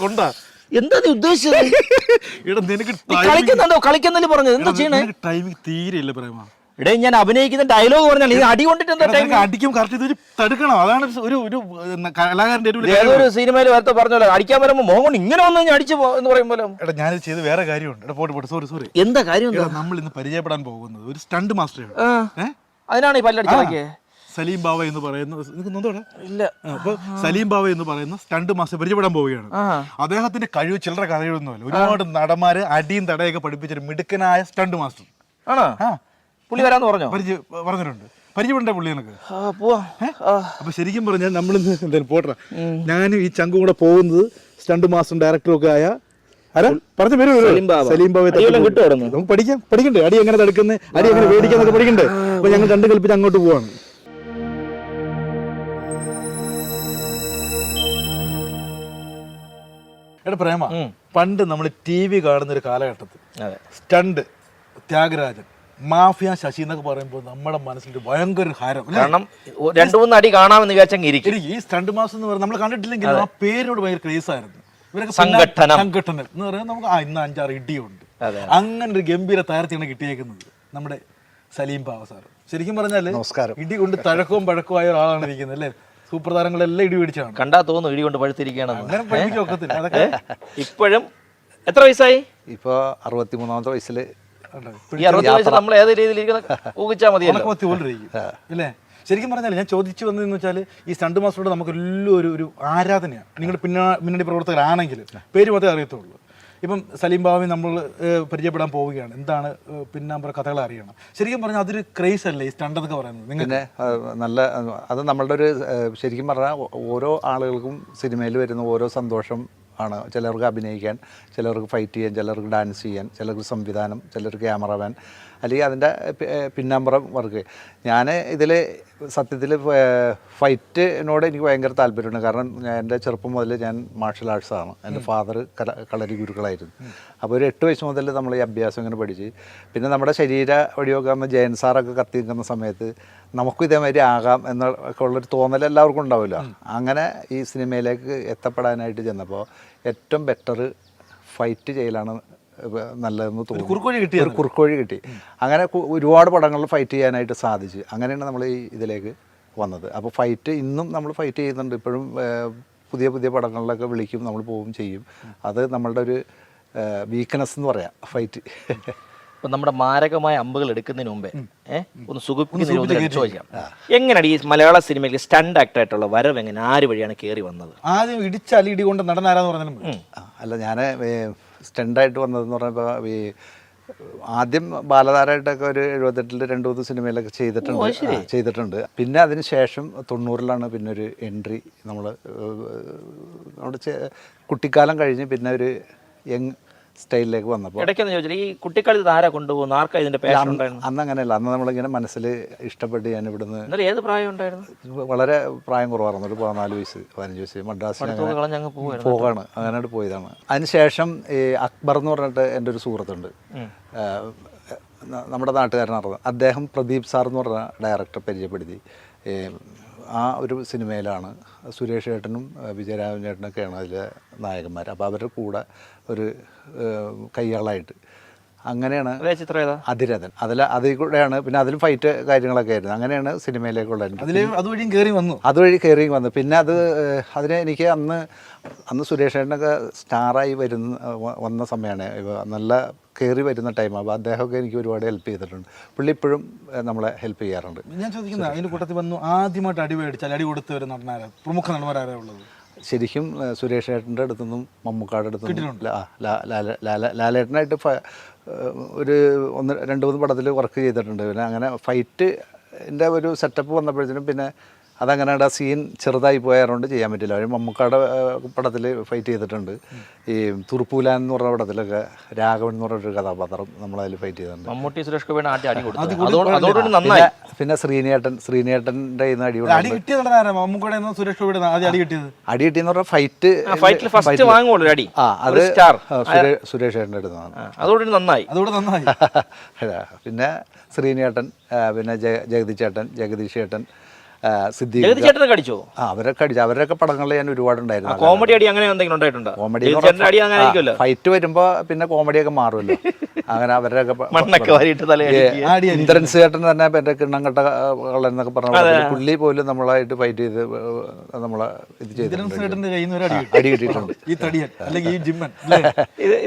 കൊണ്ടാ എന്താ നീ ഉദ്ദേശിച്ചത്? എടാ നിനക്ക് കളിക്കുന്നുണ്ടോ? കളിക്കുന്നല്ലേ പറഞ്ഞത്? എന്താ ചെയ്യണേ? ടൈമിങ് തീരെയില്ല പ്രേമ. ഇടേ ഞാൻ അഭിനയിക്കുന്ന ഡയലോഗ് പറഞ്ഞാൽ നീ അടി കൊണ്ടിട്ട് എന്താ ടൈം? അടിക്കും കറക്റ്റ് ഇതൊരു തടുക്കണം. അതാണ് ഒരു കലാകാരന്റെ ഏതൊരു സിനിമയിൽ വരത്തെ പറഞ്ഞല്ലോ അടിക്കാൻ വരുമ്പോ മോഹൻ കൊണ്ട് ഇങ്ങനെ വന്നു കഴിഞ്ഞാൽ അടിച്ചു എന്ന് പറയുമ്പോൾ എടാ ഞാനിത് ചെയ്ത് വേറെ കാര്യമുണ്ട്. എടാ പോട്ടെ സോറി. എന്താ കാര്യം? നമ്മൾ ഇന്ന് പരിചയപ്പെടാൻ പോകുന്നത് ഒരു സ്റ്റണ്ട് മാസ്റ്ററാണ്. അതിനാണ് ഈ പല്ലടിച്ചതൊക്കെ. സലീം ബാവ എന്ന് പറയുന്ന ഇല്ല. അപ്പൊ സലീം ബാവ എന്ന് പറയുന്ന സ്റ്റണ്ട് മാസ്റ്റർ പരിചയപ്പെടാൻ പോവുകയാണ്. അദ്ദേഹത്തിന്റെ കഴിവ് ചില്ലറ കഴിവൊന്നുമല്ല. ഒരുപാട് നടന്മാര് അടിയും തടയൊക്കെ പഠിപ്പിച്ചൊരു മിടുക്കനായ സ്റ്റണ്ട് മാസ്റ്റർ ആണോ? പുള്ളി വരാന്ന് പറഞ്ഞോ? പറഞ്ഞിട്ടുണ്ട്. പരിചയപ്പെടേണ്ട പുള്ളി എനിക്ക്. പോവാ. അപ്പൊ ശരിക്കും പറഞ്ഞാൽ നമ്മളിന്ന് എന്തായാലും പോട്ടെ. ഞാൻ ഈ ചങ്കും കൂടെ പോകുന്നത് സ്റ്റണ്ട് മാസ്റ്ററും ഡയറക്ടറും ഒക്കെ ആയ സലീം ബാവ നമുക്ക് പഠിക്കണ്ടേ അടി എങ്ങനെ തടുക്കുന്നത്, അടി എങ്ങനെ മേടിക്കാന്നൊക്കെ പഠിക്കണ്ടേ. അപ്പൊ ഞങ്ങൾ രണ്ടും കൽപ്പിച്ച് അങ്ങോട്ട് പോവാണ്. എടാ പ്രേമ, പണ്ട് നമ്മൾ TV കാണുന്ന ഒരു കാലഘട്ടത്തിൽ സ്റ്റണ്ട് ത്യാഗരാജൻ, മാഫിയ ശശി എന്നൊക്കെ പറയുമ്പോൾ നമ്മുടെ മനസ്സിൽ ഭയങ്കര ഹാരം. കാരണം 2-3 അടി കാണാമെന്ന് വിചാരിച്ചെങ്കിൽ എനിക്ക് ഈ സ്റ്റണ്ട് മാസ്റ്റർ എന്ന് പറയുന്നത് നമ്മൾ കണ്ടിട്ടില്ലെങ്കിൽ ആ പേരോട് ഭയങ്കര ക്രേസ് ആയിരുന്നു. ഇവരൊക്കെ സംഘടനം എന്ന് പറയുന്നത് നമുക്ക് ഇന്ന് 5-6 ഇടിയുണ്ട്. അങ്ങനെ ഒരു ഗംഭീര താരത്തിയാണ് കിട്ടിയേക്കുന്നത് നമ്മുടെ സലീം ബാവ സാർ. ശരിക്കും പറഞ്ഞാല് ഇടി കൊണ്ട് തഴക്കവും പഴക്കവും ആയ ഒരാളാണ് ഇരിക്കുന്നത് അല്ലേ. സൂപ്പർ താരങ്ങളെല്ലാം ഇടി പിടിച്ചാണ്. കണ്ടാ തോന്നുന്നു ഇടി കൊണ്ട് പഴുത്തിരിക്കുകയാണ്. ഇപ്പോഴും എത്ര വയസ്സായി? ഇപ്പൊ 63ാമത്തെ വയസ്സില്. ഈ 60 വയസ്സിൽ നമ്മൾ ഏത് രീതിയിൽ ഊഹിച്ചാൽ മതി അല്ലേ. ശരിക്കും പറഞ്ഞാൽ ഞാൻ ചോദിച്ചു വന്നതെന്ന് വെച്ചാൽ ഈ സ്റ്റണ്ട് മാസ്റ്ററോട് നമുക്കെല്ലാം ഒരു ആരാധനയാണ്. നിങ്ങൾ പിന്നണി പ്രവർത്തകരാണെങ്കിൽ പേര് മാത്രമേ അറിയത്തുള്ളൂ. ഇപ്പം സലീം ബാവി നമ്മൾ പരിചയപ്പെടാൻ പോവുകയാണ്. എന്താണ് പിന്നാമ്പറ കഥകൾ അറിയണം. ശരിക്കും പറഞ്ഞാൽ അതൊരു ക്രേസ് അല്ലേ ഈ സ്റ്റണ്ട് എന്നൊക്കെ പറയുന്നത്? പിന്നെ നല്ല അത് നമ്മളുടെ ഒരു ശരിക്കും പറഞ്ഞാൽ ഓരോ ആളുകൾക്കും സിനിമയിൽ വരുന്ന ഓരോ സന്തോഷം ആണ്. ചിലർക്ക് അഭിനയിക്കാൻ, ചിലർക്ക് ഫൈറ്റ് ചെയ്യാൻ, ചിലർക്ക് ഡാൻസ് ചെയ്യാൻ, ചിലർക്ക് സംവിധാനം, ചിലർക്ക് ക്യാമറമാൻ, അല്ലെങ്കിൽ അതിൻ്റെ പിന്നാമ്പുറം വർക്ക്. ഞാൻ ഇതിൽ സത്യത്തിൽ ഫൈറ്റിനോട് എനിക്ക് ഭയങ്കര താല്പര്യമുണ്ട്. കാരണം എൻ്റെ ചെറുപ്പം മുതൽ ഞാൻ മാർഷൽ ആർട്സാണ്. എൻ്റെ ഫാദർ കളരി ഗുരുക്കളായിരുന്നു. അപ്പോൾ ഒരു 8 വയസ്സ് മുതൽ നമ്മൾ ഈ അഭ്യാസം ഇങ്ങനെ പഠിച്ച്, പിന്നെ നമ്മുടെ ശരീര വടിയൊക്കെ നമ്മൾ ജയൻ സാറൊക്കെ കത്തി നിൽക്കുന്ന സമയത്ത് നമുക്കും ഇതേമാതിരി ആകാം എന്നൊക്കെ ഉള്ളൊരു തോന്നൽ എല്ലാവർക്കും ഉണ്ടാവില്ല. അങ്ങനെ ഈ സിനിമയിലേക്ക് എത്തപ്പെടാനായിട്ട് ചെന്നപ്പോൾ ഏറ്റവും ബെറ്റർ ഫൈറ്റ് ചെയ്യലാണ് നല്ലതെന്ന് തോന്നി. ഒരു കുറുക്കോഴി കിട്ടി. അങ്ങനെ ഒരുപാട് പടങ്ങളിൽ ഫൈറ്റ് ചെയ്യാനായിട്ട് സാധിച്ചു. അങ്ങനെയാണ് നമ്മൾ ഈ ഇതിലേക്ക് വന്നത്. അപ്പോൾ ഫൈറ്റ് ഇന്നും നമ്മൾ ഫൈറ്റ് ചെയ്യുന്നുണ്ട്. ഇപ്പോഴും പുതിയ പടങ്ങളിലൊക്കെ വിളിക്കും, നമ്മൾ പോവും ചെയ്യും. അത് നമ്മളുടെ ഒരു വീക്ക്നെസ് എന്ന് പറയാം ഫൈറ്റ്. ഇപ്പം നമ്മുടെ മാരകമായ അമ്പുകൾ എടുക്കുന്നതിന് മുമ്പേ ഒന്ന് സുഖിപ്പിക്കുന്നതിന് ചോദിക്കാം, എങ്ങനെയാണ് ഈ മലയാള സിനിമയിൽ സ്റ്റണ്ട് ആക്ടറായിട്ടുള്ള വരവ് എങ്ങനെ, ആര് വഴിയാണ് കയറി വന്നത്? ആദ്യം ഇടിച്ചാൽ ഇടി കൊണ്ട് നടനാരാന്ന് പറഞ്ഞാലും അല്ല, ഞാൻ സ്റ്റണ്ടായിട്ട് വന്നതെന്ന് പറഞ്ഞപ്പോൾ ഈ ആദ്യം ബാലതാരമായിട്ടൊക്കെ ഒരു 78-ൽ 2-3 സിനിമയിലൊക്കെ ചെയ്തിട്ടുണ്ട്. പിന്നെ അതിന് ശേഷം 90-ലാണ് പിന്നെ ഒരു എൻട്രി. നമ്മുടെ കുട്ടിക്കാലം കഴിഞ്ഞ് പിന്നെ ഒരു യങ് സ്റ്റൈലിലേക്ക് വന്നപ്പോൾ ഇടയ്ക്കെന്ന് ചോദിച്ചാൽ ഈ കുട്ടിക്കാലത്ത് ആരാ കൊണ്ടുപോകുന്നു, ആർക്കാ ഇതിന്റെ പേര്? അന്ന് അങ്ങനെയല്ല. അന്ന് നമ്മളിങ്ങനെ മനസ്സിൽ ഇഷ്ടപ്പെട്ട് ഞാൻ ഇവിടുന്ന്. ഏത് പ്രായം ഉണ്ടായിരുന്നു? വളരെ പ്രായം കുറവായിരുന്നു. ഒരു 14 വയസ്സ് 15 വയസ്സ് മദ്രാസിൽ പോകാണ്. അങ്ങനെ പോയതാണ്. അതിനുശേഷം ഈ അക്ബർ എന്ന് പറഞ്ഞിട്ട് എൻ്റെ ഒരു സുഹൃത്തുണ്ട്, നമ്മുടെ നാട്ടുകാരനറിയാം. അദ്ദേഹം പ്രദീപ് സാർ എന്ന് പറഞ്ഞ ഡയറക്ടറെ പരിചയപ്പെടുത്തി. ആ ഒരു സിനിമയിലാണ് സുരേഷ് ഏട്ടനും വിജയരാഘവൻ ചേട്ടനൊക്കെയാണ് അതിലെ നായകന്മാർ. അപ്പോൾ അവരുടെ കൂടെ ഒരു കയ്യാളായിട്ട് അങ്ങനെയാണ് അതിരഥൻ. അതിൽ കൂടെയാണ്. പിന്നെ അതിലും ഫൈറ്റ് കാര്യങ്ങളൊക്കെ ആയിരുന്നു. അങ്ങനെയാണ് സിനിമയിലേക്കുള്ള അതുവഴി കയറി വന്നു. പിന്നെ അതിനെ എനിക്ക് അന്ന് സുരേഷ് ഏട്ടനൊക്കെ സ്റ്റാറായി വന്ന സമയമാണ്. നല്ല കയറി വരുന്ന ടൈം. അപ്പോൾ അദ്ദേഹമൊക്കെ എനിക്ക് ഒരുപാട് ഹെൽപ്പ് ചെയ്തിട്ടുണ്ട്. പുള്ളി ഇപ്പോഴും നമ്മളെ ഹെൽപ്പ് ചെയ്യാറുണ്ട്. ഞാൻ ചോദിക്കുന്നത്, അതിൻ്റെ കൂട്ടത്തിൽ വന്നു ആദ്യമായിട്ട് അടി മേടിച്ചാൽ അടി കൊടുത്ത ഒരു നടനാരാ, പ്രമുഖ നടന്മാരാരാ ഉള്ളത്? ശരിക്കും സുരേഷ് ഏട്ടൻ്റെ അടുത്തുനിന്നും മമ്മൂക്കായുടെ അടുത്തുനിന്നും ലാലേട്ടനായിട്ട് ഒരു 1-2-3 പടത്തിൽ വർക്ക് ചെയ്തിട്ടുണ്ട്. പിന്നെ അങ്ങനെ ഫൈറ്റിൻ്റെ ഒരു സെറ്റപ്പ് വന്നപ്പോഴത്തേനും പിന്നെ അതങ്ങനെ ആ സീൻ ചെറുതായി പോയാറുകൊണ്ട് ചെയ്യാൻ പറ്റില്ല. മമ്മൂക്കായുടെ പടത്തിൽ ഫൈറ്റ് ചെയ്തിട്ടുണ്ട്. ഈ തുറുപ്പൂലാൻ എന്ന് പറഞ്ഞ പടത്തിലൊക്കെ രാഘവൻ എന്ന് പറഞ്ഞൊരു കഥാപാത്രം നമ്മളതിൽ ഫൈറ്റ് ചെയ്തിട്ടുണ്ട്. മമ്മൂട്ടി സുരേഷ് പിന്നെ ശ്രീനേട്ടൻ്റെ അടി കിട്ടിയെന്ന് പറഞ്ഞാൽ ഫൈറ്റ് അത് സുരേഷ് ഏട്ടൻ്റെ അടുത്താണ്. അതോടെ നന്നായി. പിന്നെ ശ്രീനേട്ടൻ, പിന്നെ ജഗദീഷ് ചേട്ടൻ, സിദ്ദീഖ് ജഗതി ചേട്ടനെ കടിച്ചോ? അവരൊക്കെ അടിച്ചു. അവരൊക്കെ പടങ്ങളിൽ ഞാൻ ഒരുപാടുണ്ടായിരുന്നു. കോമഡി അടി അങ്ങനെ എന്തെങ്കിലും ഉണ്ടായിട്ടുണ്ടോ? കോമഡി ഫൈറ്റ് വരുമ്പോ പിന്നെ കോമഡിയൊക്കെ മാറുമല്ലോ. അങ്ങനെ അവരൊക്കെ മണ്ണൊക്കെ വാരിയിട്ട് തലയടിക്കുക. ഇന്ദ്രൻസ് ചേട്ടൻ തന്നെ എൻ്റെ കിണ്ണംകെട്ട കള്ളെന്നൊക്കെ പറഞ്ഞ പുള്ളി പോലും നമ്മളായിട്ട് ഫൈറ്റ് ചെയ്ത് നമ്മളെ ഇത് ചെയ്തിട്ടുണ്ട്, അടി കിട്ടിയിട്ടുണ്ട്.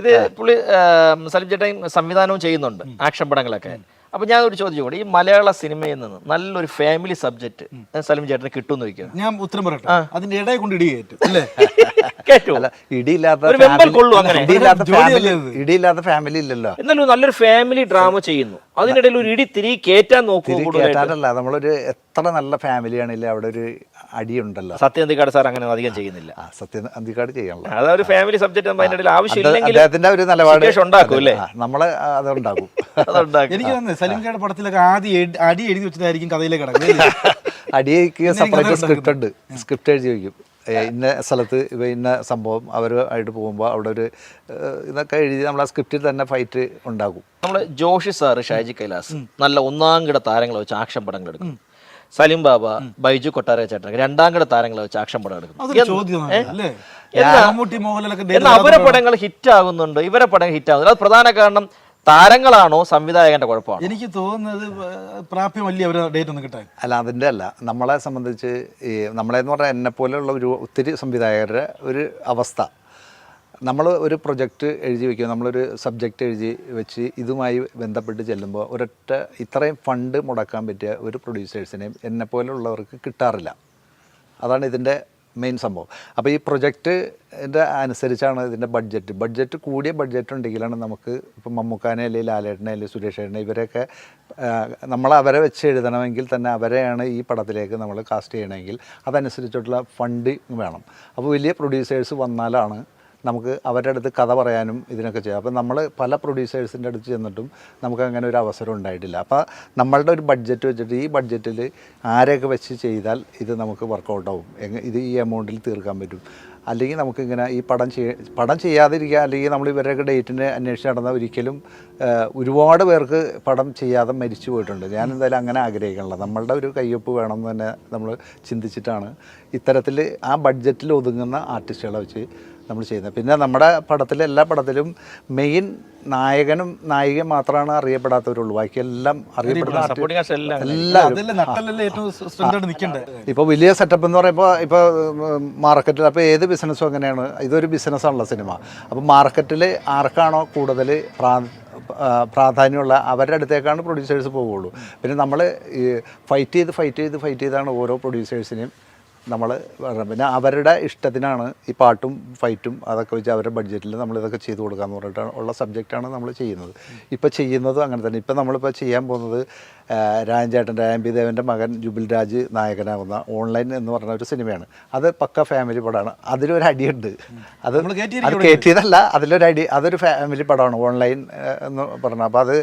ഇത് പുള്ളി സലിം ചേട്ടൻ സംവിധാനവും ചെയ്യുന്നുണ്ട് ആക്ഷൻ പടങ്ങളൊക്കെ. അപ്പൊ ഞാൻ ഒരു ചോദിച്ചു കൂടി, ഈ മലയാള സിനിമയിൽ നിന്ന് നല്ലൊരു ഫാമിലി സബ്ജക്ട് സലിം ചേട്ടന് കിട്ടുമെന്ന് ചോദിക്കുക. ഞാൻ ഉത്തരം പറയട്ടെ, അതിന്റെ ഇടയിൽ കൊണ്ട് ഇടി കയറ്റും അല്ലേ? ഇടിയില്ലാത്ത ഫാമിലി ഇല്ലല്ലോ. എന്നാലും നല്ലൊരു ഫാമിലി ഡ്രാമ ചെയ്യുന്നു, അതിനിടയിൽ ഒരു ഇടി തിരികെ കേറ്റാൻ നോക്കൂ. കേറ്റാനല്ല, നമ്മളൊരു എത്ര നല്ല ഫാമിലിയാണെങ്കിലും അവിടെ ഒരു അടിയുണ്ടല്ലോ. സത്യനന്ദിക്കാട് സാർ അങ്ങനെ അധികം ചെയ്യുന്നില്ല. സത്യനന്ദിക്കാട് ചെയ്യണല്ലോ, അതൊരു ഫാമിലി സബ്ജക്ട് ആവശ്യമില്ലെങ്കിൽ അദ്ദേഹത്തിന്റെ ഒരു നിലപാട് ഉണ്ടാക്കും അല്ലേ? നമ്മള് അതുണ്ടാക്കും. എനിക്ക് തോന്നുന്നത് സലിംകയുടെ പടത്തിലൊക്കെ ആദ്യം അടി എഴുതി വെച്ചിട്ടായിരിക്കും കഥയിലേക്ക് കിടക്കുന്നത്. അടിയേക്ക് സെപ്പറേറ്റ് സ്ക്രിപ്റ്റ് ഉണ്ട്, സ്ക്രിപ്റ്റ് എഴുതി വയ്ക്കും. ഇന്ന സ്ഥലത്ത് ഇന്ന സംഭവം അവരുമായിട്ട് പോകുമ്പോൾ അവിടെ ഒരു ഇതൊക്കെ എഴുതി നമ്മൾ ആ സ്ക്രിപ്റ്റിൽ തന്നെ ഫൈറ്റ് ഉണ്ടാക്കും. നമ്മൾ ജോഷി സാറ്, ഷാജി കൈലാസ് നല്ല ഒന്നാം കിട താരങ്ങളെ വെച്ച് ആക്ഷൻ പടങ്ങൾ എടുക്കും. സലിം ബാബ, ബൈജു കൊട്ടാര ചേട്ടൻ രണ്ടാം കിട താരങ്ങളെ വെച്ച് ആക്ഷൻ പടം എടുക്കും. അവരെ പടങ്ങൾ ഹിറ്റ് ആകുന്നുണ്ട്, ഇവരെ പടങ്ങൾ ഹിറ്റ് ആകുന്നുണ്ട്. അത് പ്രധാന കാരണം താരങ്ങളാണോ സംവിധായകന്റെ കുഴപ്പമാണ്? എനിക്ക് തോന്നുന്നത് പ്രാപ്യമല്ലേ അവരെ ഡേറ്റ് ഒന്നും കിട്ടാൻ. അല്ല, അതിൻ്റെ അല്ല. നമ്മളെ സംബന്ധിച്ച് ഈ നമ്മളെന്ന് പറഞ്ഞാൽ എന്നെ പോലെയുള്ള ഒരു ഒത്തിരി സംവിധായകരുടെ ഒരു അവസ്ഥ, നമ്മൾ ഒരു പ്രൊജക്റ്റ് എഴുതി വയ്ക്കുക, നമ്മളൊരു സബ്ജക്റ്റ് എഴുതി വെച്ച് ഇതുമായി ബന്ധപ്പെട്ട് ചെല്ലുമ്പോൾ ഒരൊറ്റ ഇത്രയും ഫണ്ട് മുടക്കാൻ പറ്റിയ ഒരു പ്രൊഡ്യൂസേഴ്സിനെയും എന്നെപ്പോലുള്ളവർക്ക് കിട്ടാറില്ല. അതാണ് ഇതിൻ്റെ മെയിൻ സംഭവം. അപ്പോൾ ഈ പ്രൊജക്റ്റിൻ്റെ അനുസരിച്ചാണ് ഇതിൻ്റെ ബഡ്ജറ്റ് കൂടിയ ബഡ്ജറ്റ് ഉണ്ടെങ്കിലാണ് നമുക്ക് ഇപ്പം മമ്മൂക്കാനെ അല്ലെങ്കിൽ ലാലേട്ടനെ അല്ലെങ്കിൽ സുരേഷ് ഏട്ടനെ ഇവരെയൊക്കെ നമ്മൾ അവരെ വെച്ച് എഴുതണമെങ്കിൽ തന്നെ അവരെയാണ് ഈ പടത്തിലേക്ക് നമ്മൾ കാസ്റ്റ് ചെയ്യണമെങ്കിൽ അതനുസരിച്ചിട്ടുള്ള ഫണ്ടിങ് വേണം. അപ്പോൾ വലിയ പ്രൊഡ്യൂസേഴ്സ് വന്നാലാണ് നമുക്ക് അവരുടെ അടുത്ത് കഥ പറയാനും ഇതിനൊക്കെ ചെയ്യാം. അപ്പോൾ നമ്മൾ പല പ്രൊഡ്യൂസേഴ്സിൻ്റെ അടുത്ത് ചെന്നിട്ടും നമുക്ക് അങ്ങനെ ഒരു അവസരം ഉണ്ടായിട്ടില്ല. അപ്പോൾ നമ്മളുടെ ഒരു ബഡ്ജറ്റ് വെച്ചിട്ട് ഈ ബഡ്ജറ്റിൽ ആരെയൊക്കെ വെച്ച് ചെയ്താൽ ഇത് നമുക്ക് വർക്കൗട്ടാവും, ഇത് ഈ എമൗണ്ടിൽ തീർക്കാൻ പറ്റും, അല്ലെങ്കിൽ നമുക്കിങ്ങനെ ഈ പടം ചെയ്യാതിരിക്കുക, അല്ലെങ്കിൽ നമ്മൾ ഇവരുടെയൊക്കെ ഡേറ്റിന് അന്വേഷിച്ച് നടന്ന ഒരിക്കലും ഒരുപാട് പേർക്ക് പടം ചെയ്യാതെ മരിച്ചു പോയിട്ടുണ്ട്. ഞാൻ എന്തായാലും അങ്ങനെ ആഗ്രഹിക്കണില്ല. നമ്മളുടെ ഒരു കയ്യൊപ്പ് വേണമെന്ന് തന്നെ നമ്മൾ ചിന്തിച്ചിട്ടാണ് ഇത്തരത്തിൽ ആ ബഡ്ജറ്റിൽ ഒതുങ്ങുന്ന ആർട്ടിസ്റ്റുകളെ വെച്ച് നമ്മൾ ചെയ്യുന്നത്. പിന്നെ നമ്മുടെ എല്ലാ പടത്തിലും മെയിൻ നായകനും നായികയും മാത്രമാണ് അറിയപ്പെടാത്തവരുള്ളൂ, ബാക്കിയെല്ലാം അറിയപ്പെടുന്ന ഇപ്പോൾ വലിയ സെറ്റപ്പ് എന്ന് പറയുമ്പോൾ ഇപ്പോൾ മാർക്കറ്റിൽ, അപ്പോൾ ഏത് ബിസിനസ്സും അങ്ങനെയാണ്, ഇതൊരു ബിസിനസ്സാണല്ലോ സിനിമ. അപ്പോൾ മാർക്കറ്റിൽ ആർക്കാണോ കൂടുതൽ പ്രാധാന്യമുള്ള അവരുടെ അടുത്തേക്കാണ് പ്രൊഡ്യൂസേഴ്സ് പോവുകയുള്ളൂ. പിന്നെ നമ്മൾ ഈ ഫൈറ്റ് ചെയ്താണ് ഓരോ പ്രൊഡ്യൂസേഴ്സിനെയും നമ്മൾ പിന്നെ അവരുടെ ഇഷ്ടത്തിനാണ് ഈ പാട്ടും ഫൈറ്റും അതൊക്കെ വെച്ച് അവരുടെ ബഡ്ജറ്റിൽ നമ്മളിതൊക്കെ ചെയ്ത് കൊടുക്കാമെന്ന് പറഞ്ഞിട്ടാണ് ഉള്ള സബ്ജക്റ്റാണ് നമ്മൾ ചെയ്യുന്നത്. ഇപ്പോൾ ചെയ്യുന്നതും അങ്ങനെ തന്നെ. ഇപ്പോൾ നമ്മളിപ്പോൾ ചെയ്യാൻ പോകുന്നത് രാംബി ദേവൻ്റെ മകൻ ജുബിൽ രാജ് നായകനാകുന്ന ഓൺലൈൻ എന്ന് പറഞ്ഞ ഒരു സിനിമയാണ്. അത് പക്ക ഫാമിലി പടമാണ്. അതിലൊരു അടിയുണ്ട്, അത് കയറ്റിയതല്ല, അതൊരു ഫാമിലി പടമാണ് ഓൺലൈൻ എന്ന് പറഞ്ഞാൽ. അപ്പോൾ അത്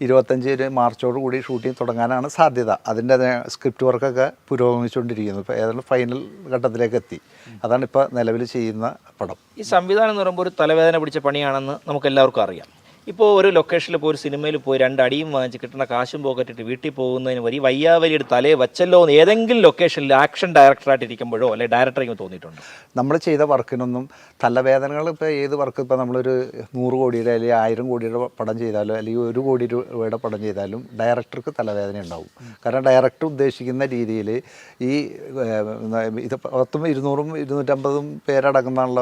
2025 മാർച്ചോട് കൂടി ഷൂട്ടിംഗ് തുടങ്ങാനാണ് സാധ്യത. അതിൻ്റെ സ്ക്രിപ്റ്റ് വർക്കൊക്കെ പുരോഗമിച്ചുകൊണ്ടിരിക്കുന്നു. ഇപ്പോൾ ഏതാണ്ട് ഫൈനൽ ഘട്ടത്തിലേക്ക് എത്തി. അതാണ് ഇപ്പോൾ നിലവിൽ ചെയ്യുന്ന പടം. ഈ സംവിധാനം എന്ന് പറയുമ്പോൾ ഒരു തലവേദന പിടിച്ച പണിയാണെന്ന് നമുക്ക് എല്ലാവർക്കും അറിയാം. ഇപ്പോൾ ഒരു ലൊക്കേഷനിൽ പോയി, ഒരു സിനിമയിൽ പോയി 2 അടിയും വാങ്ങിച്ച് കിട്ടുന്ന കാശും പോക്കറ്റിട്ട് വീട്ടിൽ പോകുന്നതിന് വയ്യാവലിയുടെ തലയെ വച്ചല്ലോ എന്ന് ഏതെങ്കിലും ലൊക്കേഷനിൽ ആക്ഷൻ ഡയറക്ടറായിട്ട് ഇരിക്കുമ്പോഴോ അല്ലെങ്കിൽ ഡയറക്ടറെങ്കിലും തോന്നിയിട്ടുണ്ട്? നമ്മൾ ചെയ്ത വർക്കിനൊന്നും തലവേദനകൾ ഇപ്പോൾ ഏത് വർക്ക്, ഇപ്പോൾ നമ്മളൊരു 100 കോടിയുടെ അല്ലെങ്കിൽ 1000 കോടിയുടെ പടം ചെയ്താലോ അല്ലെങ്കിൽ 1 കോടി രൂപയുടെ പടം ചെയ്താലും ഡയറക്ടർക്ക് തലവേദന ഉണ്ടാവും. കാരണം ഡയറക്ടർ ഉദ്ദേശിക്കുന്ന രീതിയിൽ ഈ ഇത് 200ഉം 250ഉം പേരടങ്ങുന്നുള്ള